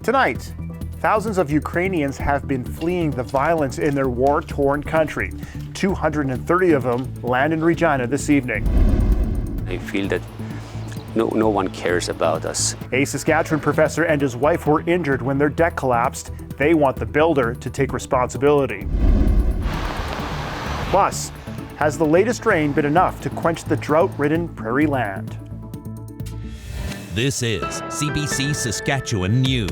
Tonight, thousands of Ukrainians have been fleeing the violence in their war-torn country. 230 of them land in Regina this evening. I feel that no one cares about us. A Saskatchewan professor and his wife were injured when their deck collapsed. They want the builder to take responsibility. Plus, has the latest rain been enough to quench the drought-ridden prairie land? This is CBC Saskatchewan News.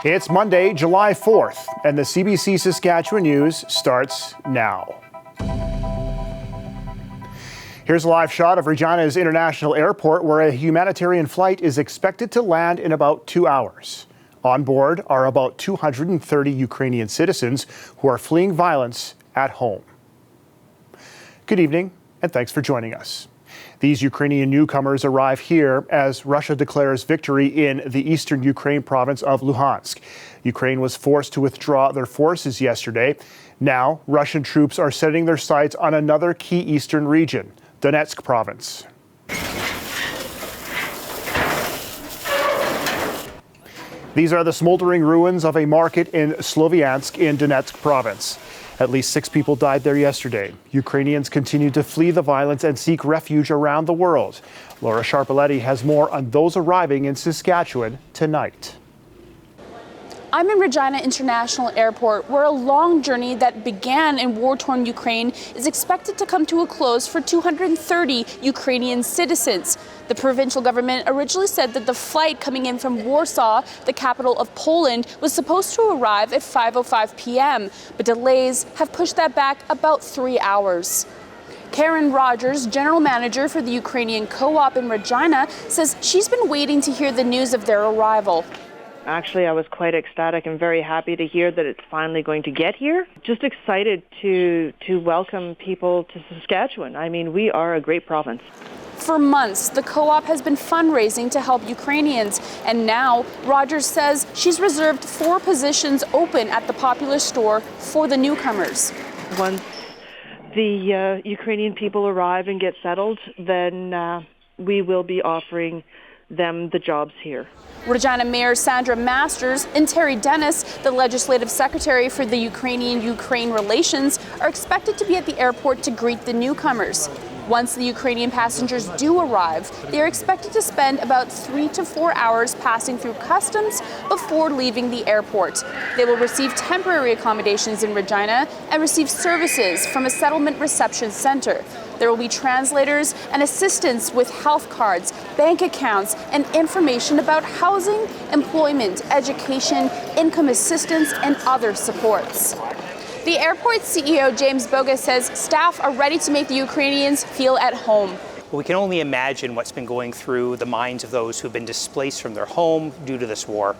It's Monday, July 4th, and the CBC Saskatchewan News starts now. Here's a live shot of Regina's International Airport, where a humanitarian flight is expected to land in about 2 hours. On board are about 230 Ukrainian citizens who are fleeing violence at home. Good evening, and thanks for joining us. These Ukrainian newcomers arrive here as Russia declares victory in the eastern Ukraine province of Luhansk. Ukraine was forced to withdraw their forces yesterday. Now, Russian troops are setting their sights on another key eastern region, Donetsk province. These are the smoldering ruins of a market in Sloviansk in Donetsk province. At least 6 people died there yesterday. Ukrainians continue to flee the violence and seek refuge around the world. Laura Sharpaletti has more on those arriving in Saskatchewan tonight. I'm in Regina International Airport, where a long journey that began in war-torn Ukraine is expected to come to a close for 230 Ukrainian citizens. The provincial government originally said that the flight coming in from Warsaw, the capital of Poland, was supposed to arrive at 5:05 p.m., but delays have pushed that back about 3 hours. Karen Rogers, general manager for the Ukrainian co-op in Regina, says she's been waiting to hear the news of their arrival. Actually, I was quite ecstatic and very happy to hear that it's finally going to get here. Just excited to welcome people to Saskatchewan. I mean, we are a great province. For months, the co-op has been fundraising to help Ukrainians, and now Rogers says she's reserved 4 positions open at the popular store for the newcomers. Once the Ukrainian people arrive and get settled, then we will be offering them the jobs here. Regina Mayor Sandra Masters and Terry Dennis, the legislative secretary for the Ukraine relations, are expected to be at the airport to greet the newcomers. Once the Ukrainian passengers do arrive, they are expected to spend about 3 to 4 hours passing through customs before leaving the airport. They will receive temporary accommodations in Regina and receive services from a settlement reception center. There will be translators and assistance with health cards, bank accounts, and information about housing, employment, education, income assistance, and other supports. The airport's CEO, James Bogus, says staff are ready to make the Ukrainians feel at home. We can only imagine what's been going through the minds of those who've been displaced from their home due to this war.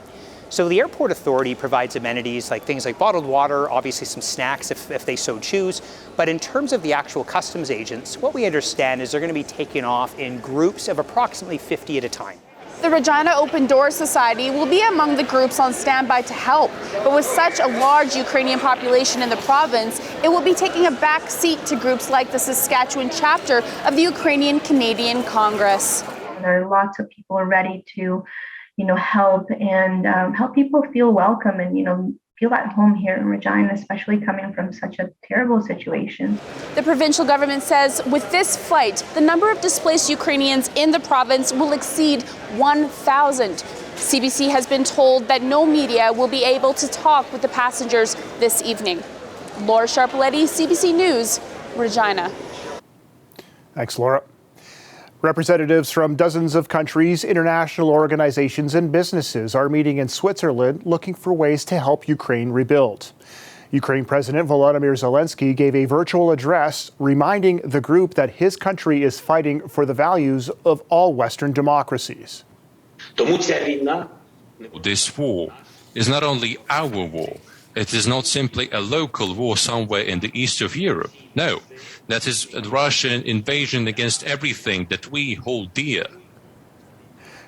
So the airport authority provides amenities like things like bottled water, obviously some snacks if they so choose. But in terms of the actual customs agents, what we understand is they're going to be taking off in groups of approximately 50 at a time. The Regina Open Doors Society will be among the groups on standby to help. But with such a large Ukrainian population in the province, it will be taking a back seat to groups like the Saskatchewan chapter of the Ukrainian Canadian Congress. There are lots of people who are ready to help and help people feel welcome and, feel at home here in Regina, especially coming from such a terrible situation. The provincial government says with this flight, the number of displaced Ukrainians in the province will exceed 1,000. CBC has been told that no media will be able to talk with the passengers this evening. Laura Sharpaletti, CBC News, Regina. Thanks, Laura. Representatives from dozens of countries, international organizations, and businesses are meeting in Switzerland looking for ways to help Ukraine rebuild. Ukraine President Volodymyr Zelensky gave a virtual address reminding the group that his country is fighting for the values of all Western democracies. This war is not only our war. It is not simply a local war somewhere in the east of Europe. No, that is a Russian invasion against everything that we hold dear.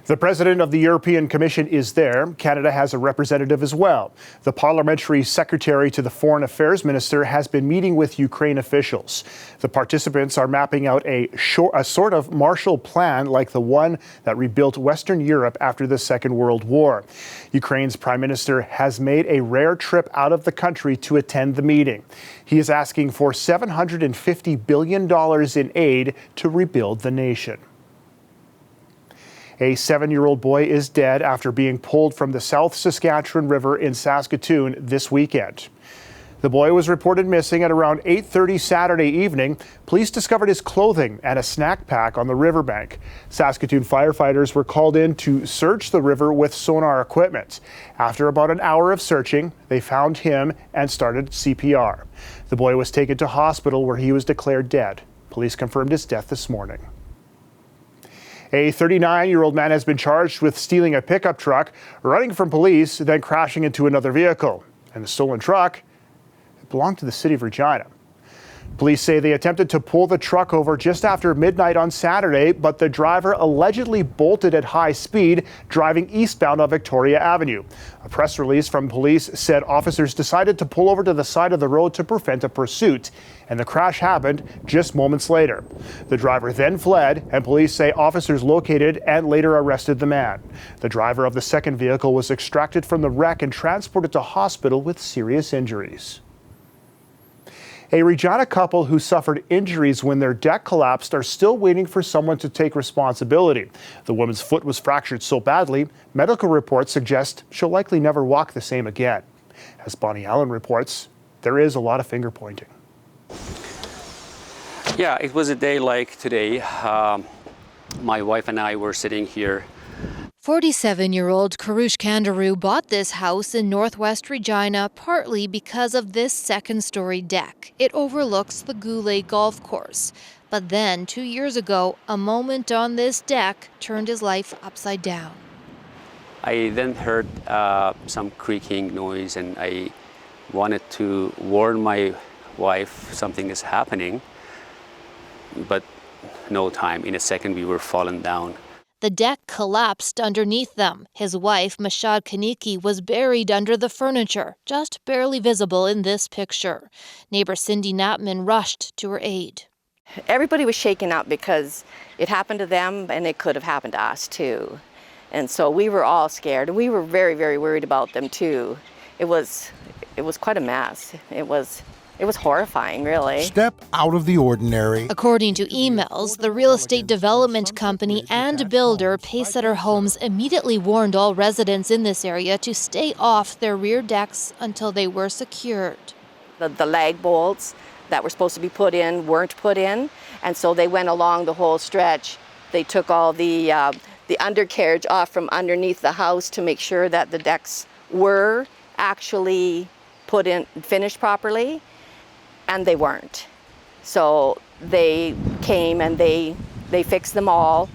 The president of the European Commission is there. Canada has a representative as well. The parliamentary secretary to the foreign affairs minister has been meeting with Ukraine officials. The participants are mapping out a sort of Marshall Plan like the one that rebuilt Western Europe after the Second World War. Ukraine's prime minister has made a rare trip out of the country to attend the meeting. He is asking for $750 billion in aid to rebuild the nation. A 7-year-old boy is dead after being pulled from the South Saskatchewan River in Saskatoon this weekend. The boy was reported missing at around 8:30 Saturday evening. Police discovered his clothing and a snack pack on the riverbank. Saskatoon firefighters were called in to search the river with sonar equipment. After about an hour of searching, they found him and started CPR. The boy was taken to hospital where he was declared dead. Police confirmed his death this morning. A 39-year-old man has been charged with stealing a pickup truck, running from police, then crashing into another vehicle. And the stolen truck belonged to the city of Regina. Police say they attempted to pull the truck over just after midnight on Saturday, but the driver allegedly bolted at high speed, driving eastbound on Victoria Avenue. A press release from police said officers decided to pull over to the side of the road to prevent a pursuit, and the crash happened just moments later. The driver then fled, and police say officers located and later arrested the man. The driver of the second vehicle was extracted from the wreck and transported to hospital with serious injuries. A Regina couple who suffered injuries when their deck collapsed are still waiting for someone to take responsibility. The woman's foot was fractured so badly, medical reports suggest she'll likely never walk the same again. As Bonnie Allen reports, there is a lot of finger pointing. Yeah, it was a day like today. My wife and I were sitting here. 47-year-old Karush Kandaroo bought this house in northwest Regina partly because of this second-story deck. It overlooks the Goulet Golf Course. But then, 2 years ago, a moment on this deck turned his life upside down. I then heard some creaking noise, and I wanted to warn my wife something is happening, but no time. In a second, we were falling down. The deck collapsed underneath them. His wife, Mashad Kaniki, was buried under the furniture, just barely visible in this picture. Neighbor Cindy Knapman rushed to her aid. Everybody was shaken up because it happened to them and it could have happened to us too. And so we were all scared. We were very, very worried about them too. It was quite a mess. It was horrifying, really. Step out of the ordinary. According to emails, the real estate development company and builder Pacesetter Homes immediately warned all residents in this area to stay off their rear decks until they were secured. The lag bolts that were supposed to be put in weren't put in, and so they went along the whole stretch. They took all the undercarriage off from underneath the house to make sure that the decks were actually put in, finished properly. And they weren't. So they came and they fixed them all.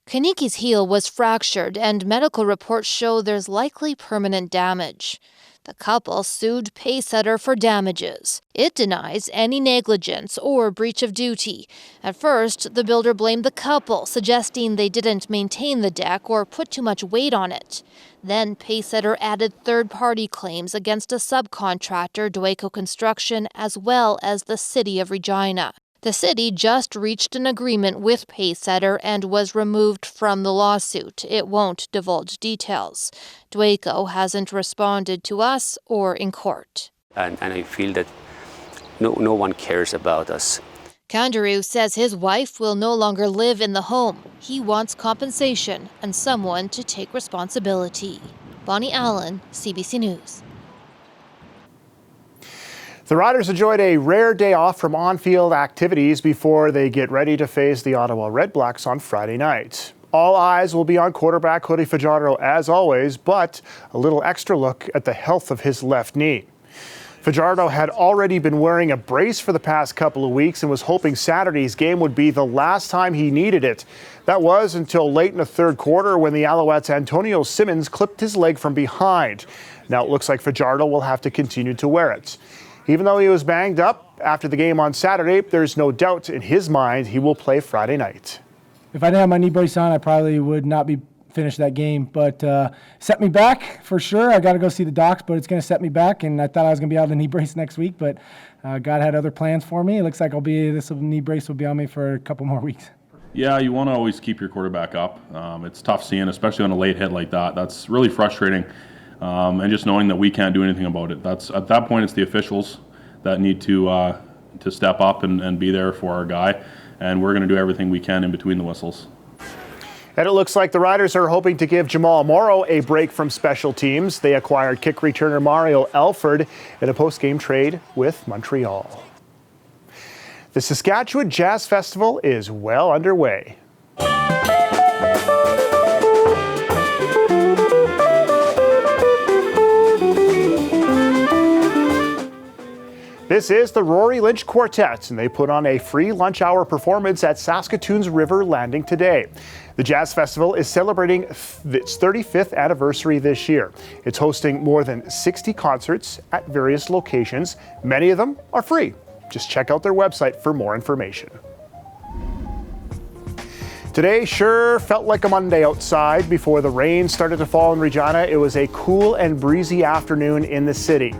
Kaniki's heel was fractured, and medical reports show there's likely permanent damage. The couple sued Pacesetter for damages. It denies any negligence or breach of duty. At first, the builder blamed the couple, suggesting they didn't maintain the deck or put too much weight on it. Then Pacesetter added third-party claims against a subcontractor, Drought Construction, as well as the city of Regina. The city just reached an agreement with Pacesetter and was removed from the lawsuit. It won't divulge details. Drought hasn't responded to us or in court. And I feel that no one cares about us. Kandaroo says his wife will no longer live in the home. He wants compensation and someone to take responsibility. Bonnie Allen, CBC News. The Riders enjoyed a rare day off from on-field activities before they get ready to face the Ottawa Redblacks on Friday night. All eyes will be on quarterback Cody Fajardo as always, but a little extra look at the health of his left knee. Fajardo had already been wearing a brace for the past couple of weeks and was hoping Saturday's game would be the last time he needed it. That was until late in the third quarter when the Alouettes' Antonio Simmons clipped his leg from behind. Now it looks like Fajardo will have to continue to wear it. Even though he was banged up after the game on Saturday, there's no doubt in his mind he will play Friday night. If I didn't have my knee brace on, I probably would not be finish that game. But set me back for sure. I got to go see the docs, but it's going to set me back. And I thought I was going to be out of the knee brace next week, but God had other plans for me. It looks like this knee brace will be on me for a couple more weeks. Yeah, you want to always keep your quarterback up. It's tough seeing, especially on a late hit like that. That's really frustrating. And just knowing that we can't do anything about it. At that point, it's the officials that need to step up and be there for our guy. And we're going to do everything we can in between the whistles. And it looks like the Riders are hoping to give Jamal Morrow a break from special teams. They acquired kick returner Mario Alford in a post-game trade with Montreal. The Saskatchewan Jazz Festival is well underway. This is the Rory Lynch Quartet, and they put on a free lunch hour performance at Saskatoon's River Landing today. The Jazz Festival is celebrating its 35th anniversary this year. It's hosting more than 60 concerts at various locations. Many of them are free. Just check out their website for more information. Today sure felt like a Monday outside before the rain started to fall in Regina. It was a cool and breezy afternoon in the city.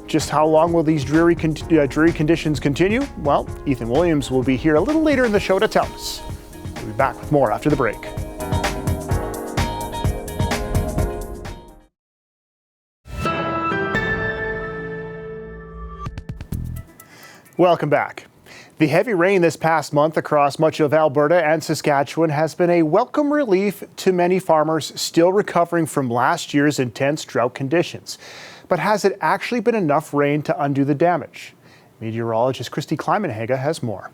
Just how long will these dreary conditions continue? Well, Ethan Williams will be here a little later in the show to tell us. We'll be back with more after the break. Welcome back. The heavy rain this past month across much of Alberta and Saskatchewan has been a welcome relief to many farmers still recovering from last year's intense drought conditions. But has it actually been enough rain to undo the damage? Meteorologist Kristi Kleiman-Haga has more.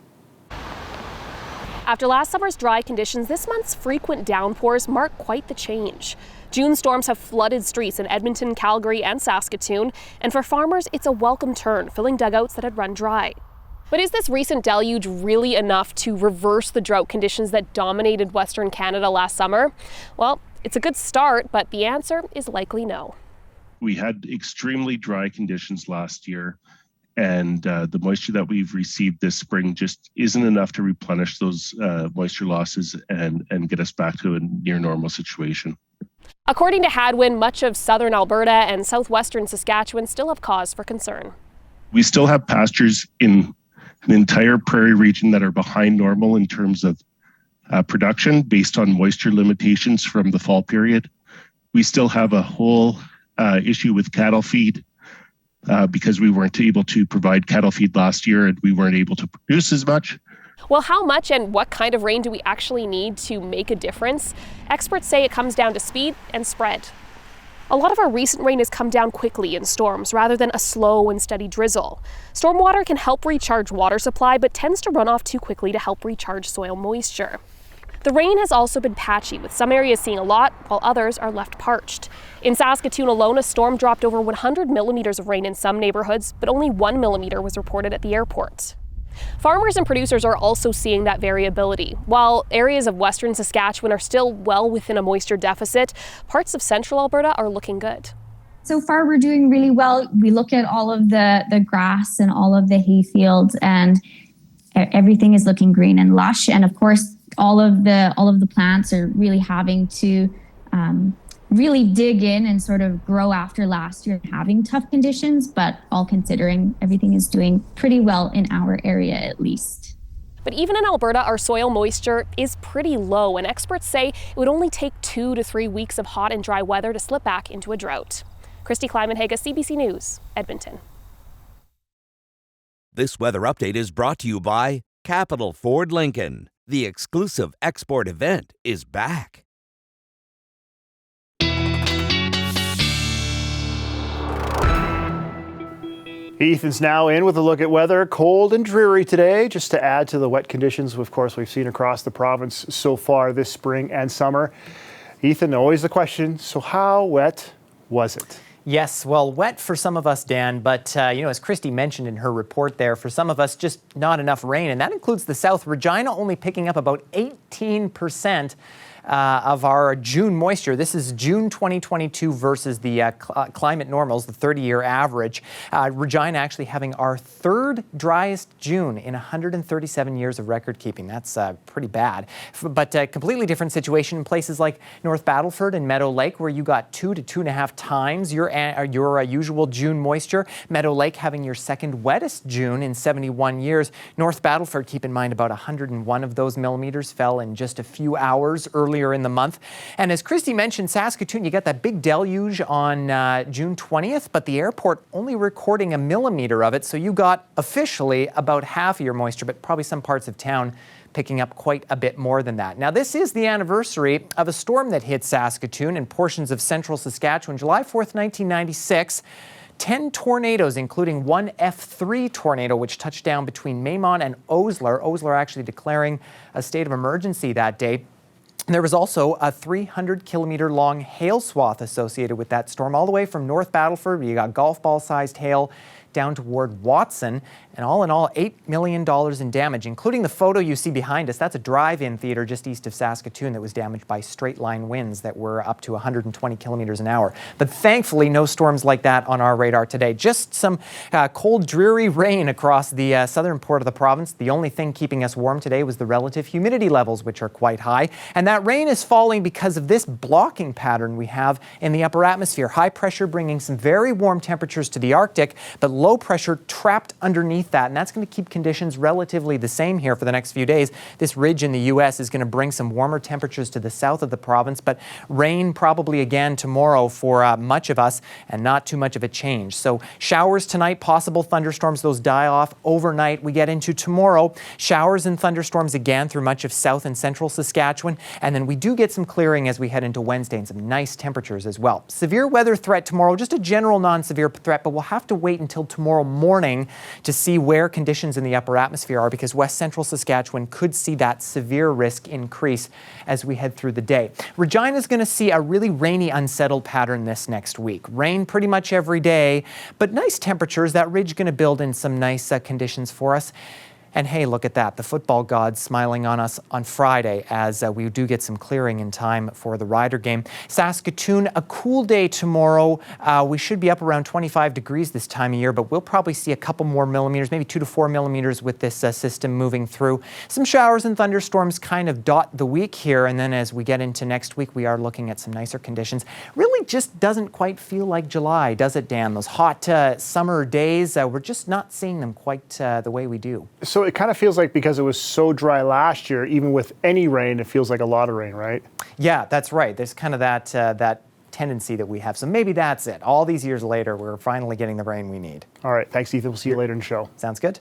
After last summer's dry conditions, this month's frequent downpours mark quite the change. June storms have flooded streets in Edmonton, Calgary, and Saskatoon, and for farmers, it's a welcome turn, filling dugouts that had run dry. But is this recent deluge really enough to reverse the drought conditions that dominated Western Canada last summer? Well, it's a good start, but the answer is likely no. We had extremely dry conditions last year, and the moisture that we've received this spring just isn't enough to replenish those moisture losses and get us back to a near normal situation. According to Hadwin, much of southern Alberta and southwestern Saskatchewan still have cause for concern. We still have pastures in the entire prairie region that are behind normal in terms of production based on moisture limitations from the fall period. We still have a whole issue with cattle feed because we weren't able to provide cattle feed last year and we weren't able to produce as much. Well, how much and what kind of rain do we actually need to make a difference? Experts say it comes down to speed and spread. A lot of our recent rain has come down quickly in storms rather than a slow and steady drizzle. Stormwater can help recharge water supply but tends to run off too quickly to help recharge soil moisture. The rain has also been patchy, with some areas seeing a lot, while others are left parched. In Saskatoon alone, a storm dropped over 100 millimeters of rain in some neighborhoods, but only 1 millimeter was reported at the airport. Farmers and producers are also seeing that variability. While areas of western Saskatchewan are still well within a moisture deficit, parts of central Alberta are looking good. So far, we're doing really well. We look at all of the grass and all of the hay fields, and everything is looking green and lush. And of course, all of the plants are really having to really dig in and sort of grow after last year having tough conditions, but all considering, everything is doing pretty well in our area at least. But even in Alberta, our soil moisture is pretty low, and experts say it would only take 2 to 3 weeks of hot and dry weather to slip back into a drought. Kristi Kleiman-Haga, CBC News, Edmonton. This weather update is brought to you by Capital Ford Lincoln. The exclusive export event is back. Ethan's now in with a look at weather. Cold and dreary today, just to add to the wet conditions, of course, we've seen across the province so far this spring and summer. Ethan, always the question, so how wet was it? Yes, well, wet for some of us, Dan, but as Kristi mentioned in her report there, for some of us, just not enough rain, and that includes the south. Regina only picking up about 18% of our June moisture. This is June 2022 versus the climate normals, the 30-year average. Regina actually having our third driest June in 137 years of record keeping. That's pretty bad. But a completely different situation in places like North Battleford and Meadow Lake, where you got 2 to 2.5 times your usual June moisture. Meadow Lake having your second wettest June in 71 years. North Battleford, keep in mind, about 101 of those millimeters fell in just a few hours earlier in the month. And as Christy mentioned, Saskatoon, you got that big deluge on June 20th, but the airport only recording a millimeter of it, so you got officially about half of your moisture, but probably some parts of town picking up quite a bit more than that. Now, this is the anniversary of a storm that hit Saskatoon and portions of central Saskatchewan, July 4th, 1996. 10 tornadoes, including one F3 tornado, which touched down between Maymont and Osler. Osler actually declaring a state of emergency that day. And there was also a 300-kilometer long hail swath associated with that storm, all the way from North Battleford, where you got golf ball-sized hail, down toward Watson, and all in all, $8 million in damage, including the photo you see behind us. That's a drive-in theater just east of Saskatoon that was damaged by straight-line winds that were up to 120 kilometers an hour. But thankfully, no storms like that on our radar today. Just some cold, dreary rain across the southern part of the province. The only thing keeping us warm today was the relative humidity levels, which are quite high. And that rain is falling because of this blocking pattern we have in the upper atmosphere. High pressure bringing some very warm temperatures to the Arctic, but low pressure trapped underneath that, and that's going to keep conditions relatively the same here for the next few days. This ridge in the U.S. is going to bring some warmer temperatures to the south of the province, but rain probably again tomorrow for much of us, and not too much of a change. So showers tonight, possible thunderstorms, those die off overnight. We get into tomorrow, showers and thunderstorms again through much of south and central Saskatchewan, and then we do get some clearing as we head into Wednesday and some nice temperatures as well. Severe weather threat tomorrow, just a general non-severe threat, but we'll have to wait until tomorrow morning to see where conditions in the upper atmosphere are, because west central Saskatchewan could see that severe risk increase as we head through the day. Regina is going to see a really rainy, unsettled pattern this next week. Rain pretty much every day, but nice temperatures. That ridge going to build in some nice conditions for us. And hey, look at that, the football gods smiling on us on Friday as we do get some clearing in time for the Rider game. Saskatoon, a cool day tomorrow. We should be up around 25 degrees this time of year, but we'll probably see a couple more millimeters, maybe 2 to 4 millimeters with this system moving through. Some showers and thunderstorms kind of dot the week here, and then as we get into next week, we are looking at some nicer conditions. Really just doesn't quite feel like July, does it, Dan? Those hot summer days, we're just not seeing them quite the way we do. So it kind of feels like because it was so dry last year, even with any rain, it feels like a lot of rain, right? Yeah, that's right. There's kind of that tendency that we have. So maybe that's it. All these years later, we're finally getting the rain we need. All right. Thanks, Ethan. We'll see you later in the show. Sounds good.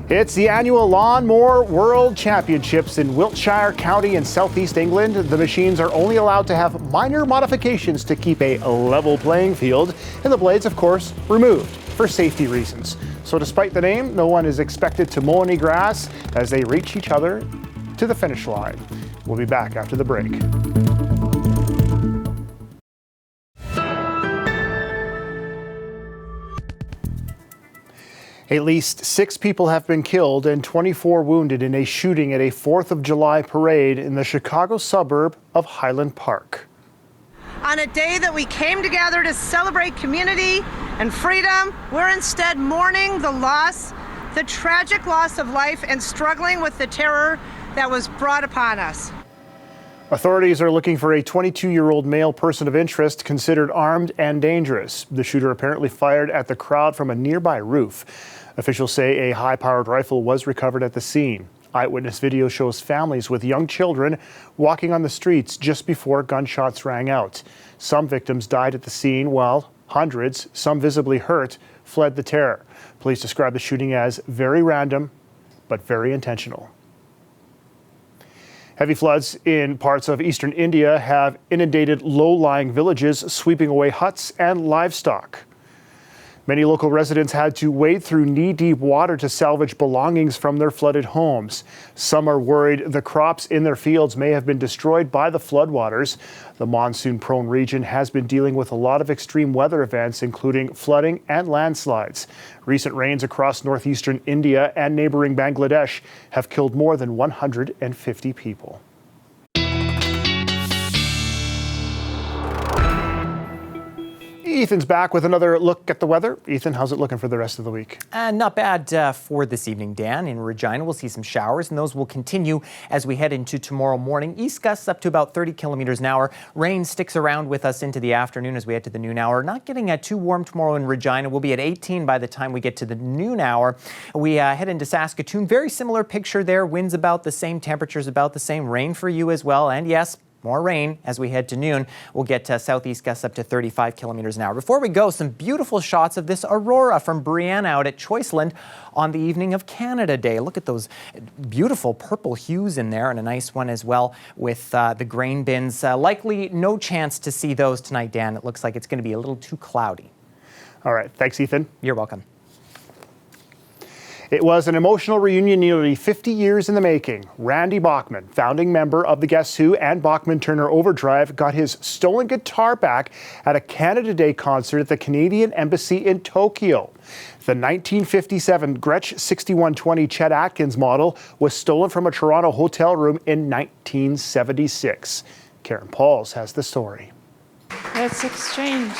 It's the annual Lawnmower World Championships in Wiltshire County in southeast England. The machines are only allowed to have minor modifications to keep a level playing field, and the blades, of course, removed for safety reasons. So despite the name, no one is expected to mow any grass as they reach each other to the finish line. We'll be back after the break. At least 6 people have been killed and 24 wounded in a shooting at a 4th of July parade in the Chicago suburb of Highland Park. On a day that we came together to celebrate community and freedom, we're instead mourning the tragic loss of life and struggling with the terror that was brought upon us. Authorities are looking for a 22-year-old male person of interest considered armed and dangerous. The shooter apparently fired at the crowd from a nearby roof. Officials say a high-powered rifle was recovered at the scene. Eyewitness video shows families with young children walking on the streets just before gunshots rang out. Some victims died at the scene while hundreds, some visibly hurt, fled the terror. Police describe the shooting as very random but very intentional. Heavy floods in parts of eastern India have inundated low-lying villages, sweeping away huts and livestock. Many local residents had to wade through knee-deep water to salvage belongings from their flooded homes. Some are worried the crops in their fields may have been destroyed by the floodwaters. The monsoon-prone region has been dealing with a lot of extreme weather events, including flooding and landslides. Recent rains across northeastern India and neighboring Bangladesh have killed more than 150 people. Ethan's back with another look at the weather. Ethan, how's it looking for the rest of the week? Not bad for this evening, Dan. In Regina, we'll see some showers, and those will continue as we head into tomorrow morning. East gusts up to about 30 kilometers an hour. Rain sticks around with us into the afternoon as we head to the noon hour. Not getting too warm tomorrow in Regina. We'll be at 18 by the time we get to the noon hour. We head into Saskatoon. Very similar picture there. Winds about the same, temperatures about the same. Rain for you as well. And yes, more rain as we head to noon. We'll get southeast gusts up to 35 kilometers an hour. Before we go, some beautiful shots of this Aurora from Brianna out at Choiceland on the evening of Canada Day. Look at those beautiful purple hues in there, and a nice one as well with the grain bins. Likely no chance to see those tonight, Dan. It looks like it's going to be a little too cloudy. All right. Thanks, Ethan. You're welcome. It was an emotional reunion nearly 50 years in the making. Randy Bachman, founding member of the Guess Who and Bachman Turner Overdrive, got his stolen guitar back at a Canada Day concert at the Canadian Embassy in Tokyo. The 1957 Gretsch 6120 Chet Atkins model was stolen from a Toronto hotel room in 1976. Karen Pauls has the story. Let's exchange.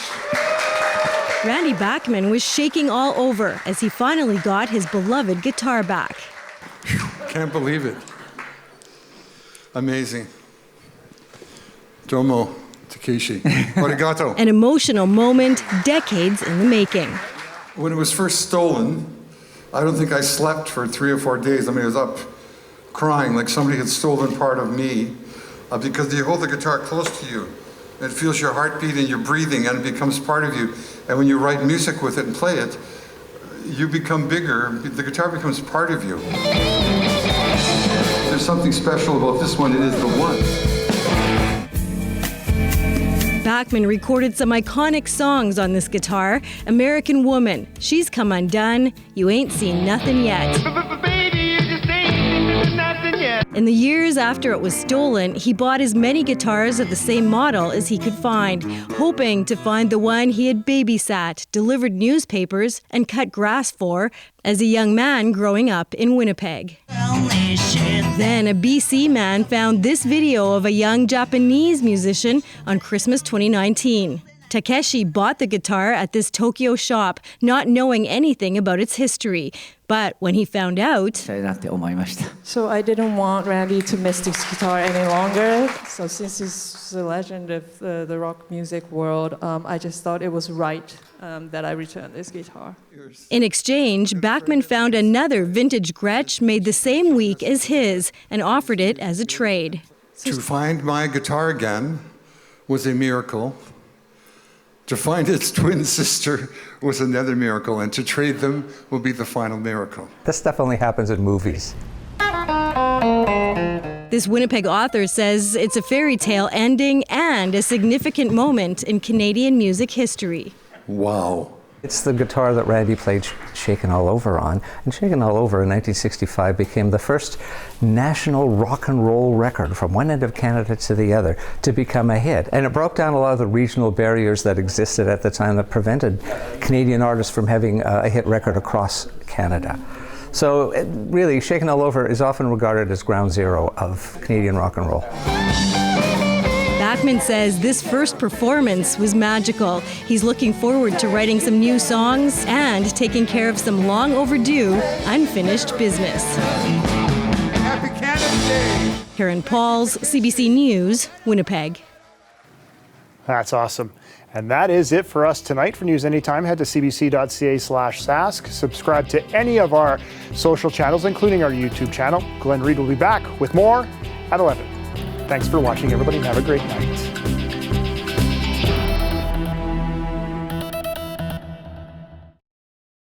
Randy Bachman was shaking all over as he finally got his beloved guitar back. Can't believe it. Amazing. Domo, Takeshi. Arigato. An emotional moment, decades in the making. When it was first stolen, I don't think I slept for 3 or 4 days. I mean, I was up crying like somebody had stolen part of me because you hold the guitar close to you. It feels your heartbeat and your breathing, and it becomes part of you. And when you write music with it and play it, you become bigger. The guitar becomes part of you. There's something special about this one. It is the one. Bachman recorded some iconic songs on this guitar. American Woman, She's Come Undone, You Ain't Seen Nothing Yet. In the years after it was stolen, he bought as many guitars of the same model as he could find, hoping to find the one he had babysat, delivered newspapers, and cut grass for as a young man growing up in Winnipeg. Then a BC man found this video of a young Japanese musician on Christmas 2019. Takeshi bought the guitar at this Tokyo shop, not knowing anything about its history. But when he found out... So I didn't want Randy to miss this guitar any longer. So since he's a legend of the rock music world, I just thought it was right that I return this guitar. In exchange, Bachman found another vintage Gretsch made the same week as his and offered it as a trade. To find my guitar again was a miracle. To find its twin sister was another miracle, and to trade them will be the final miracle. This stuff only happens in movies. This Winnipeg author says it's a fairy tale ending and a significant moment in Canadian music history. Wow. It's the guitar that Randy played Shakin' All Over on, and Shakin' All Over in 1965 became the first national rock and roll record from one end of Canada to the other to become a hit. And it broke down a lot of the regional barriers that existed at the time that prevented Canadian artists from having a hit record across Canada. So really, Shakin' All Over is often regarded as ground zero of Canadian rock and roll. Bachman says this first performance was magical. He's looking forward to writing some new songs and taking care of some long overdue, unfinished business. Happy Canada Day! Karen Pauls, CBC News, Winnipeg. That's awesome. And that is it for us tonight. For news anytime, head to cbc.ca/sask. Subscribe to any of our social channels, including our YouTube channel. Glenn Reed will be back with more at 11. Thanks for watching, everybody, and have a great night.